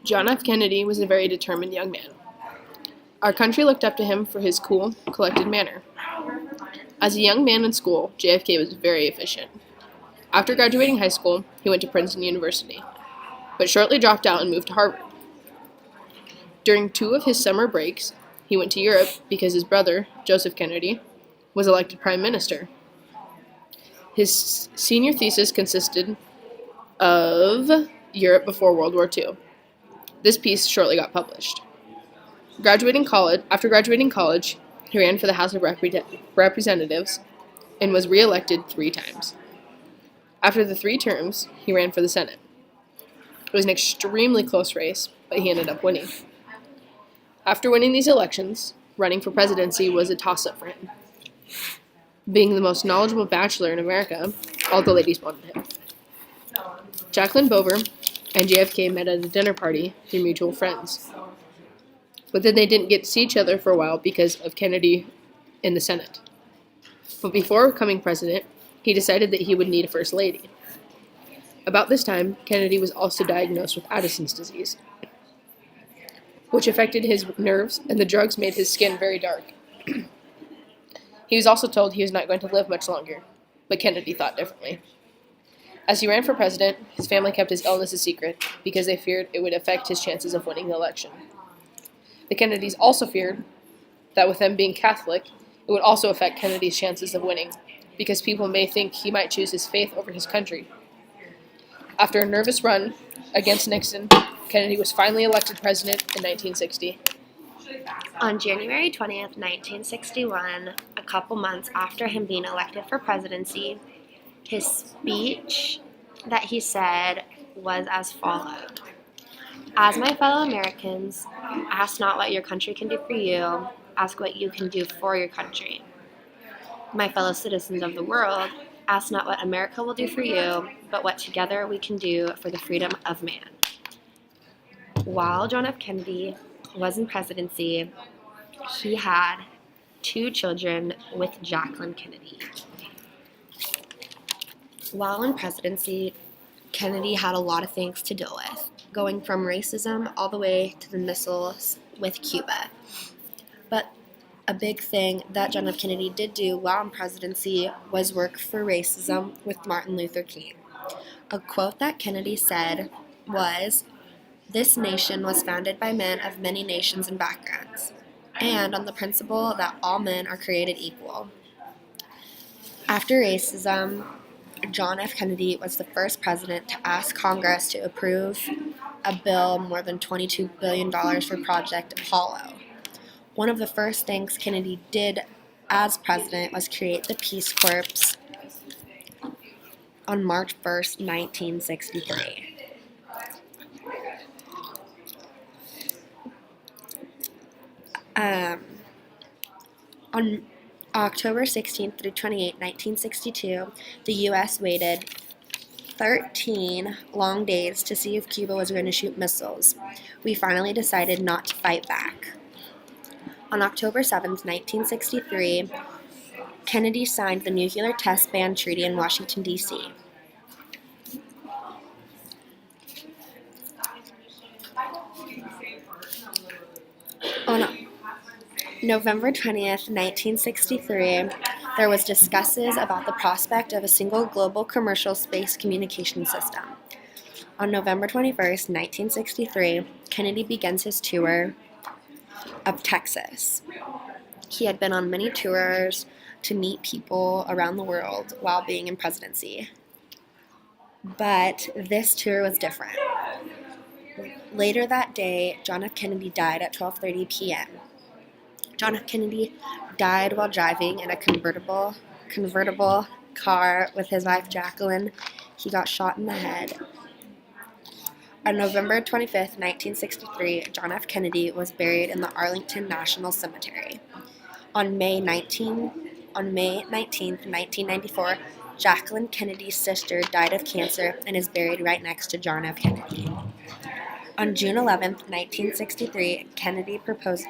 John F. Kennedy was a very determined young man. Our country looked up to him for his cool, collected manner. As a young man in school, JFK was very efficient. After graduating high school, he went to Princeton University, but shortly dropped out and moved to Harvard. During 2 of his summer breaks, he went to Europe because his brother, Joseph Kennedy, was elected prime minister. His senior thesis consisted of Europe before World War II. This piece shortly got published. After graduating college, he ran for the House of Representatives and was re-elected 3 times. After the 3 terms, he ran for the Senate. It was an extremely close race, but he ended up winning. After winning these elections, running for presidency was a toss-up for him. Being the most knowledgeable bachelor in America, all the ladies wanted him. Jacqueline Bover and JFK met at a dinner party through mutual friends. But then they didn't get to see each other for a while because of Kennedy in the Senate. But before becoming president, he decided that he would need a first lady. About this time, Kennedy was also diagnosed with Addison's disease, which affected his nerves, and the drugs made his skin very dark. He was also told he was not going to live much longer, but Kennedy thought differently. As he ran for president, his family kept his illness a secret because they feared it would affect his chances of winning the election. The Kennedys also feared that with them being Catholic, it would also affect Kennedy's chances of winning, because people may think he might choose his faith over his country. After a nervous run against Nixon, Kennedy was finally elected president in 1960. On January 20th, 1961, a couple months after him being elected for presidency, his speech that he said was as follows. As my fellow Americans, ask not what your country can do for you, ask what you can do for your country. My fellow citizens of the world, ask not what America will do for you, but what together we can do for the freedom of man. While John F. Kennedy was in presidency, he had 2 children with Jacqueline Kennedy. While in presidency, Kennedy had a lot of things to deal with, going from racism all the way to the missiles with Cuba. But a big thing that John F. Kennedy did do while in presidency was work for racism with Martin Luther King. A quote that Kennedy said was, "This nation was founded by men of many nations and backgrounds, and on the principle that all men are created equal." After racism, John F. Kennedy was the first president to ask Congress to approve a bill more than $22 billion for Project Apollo. One of the first things Kennedy did as president was create the Peace Corps on March 1st, 1963. On October 16th through 28, 1962, the U.S. waited 13 long days to see if Cuba was going to shoot missiles. We finally decided not to fight back. On October 7th, 1963, Kennedy signed the Nuclear Test Ban Treaty in Washington, D.C. On November 20th, 1963, there was discussions about the prospect of a single global commercial space communication system. On November 21st, 1963, Kennedy begins his tour of Texas. He had been on many tours to meet people around the world while being in presidency. But this tour was different. Later that day, John F. Kennedy died at 12:30 p.m. John F. Kennedy died while driving in a convertible car with his wife Jacqueline. He got shot in the head. On November 25th, 1963, John F. Kennedy was buried in the Arlington National Cemetery. On May 19th, 1994, Jacqueline Kennedy's sister died of cancer and is buried right next to John F. Kennedy. On June 11th, 1963, Kennedy proposed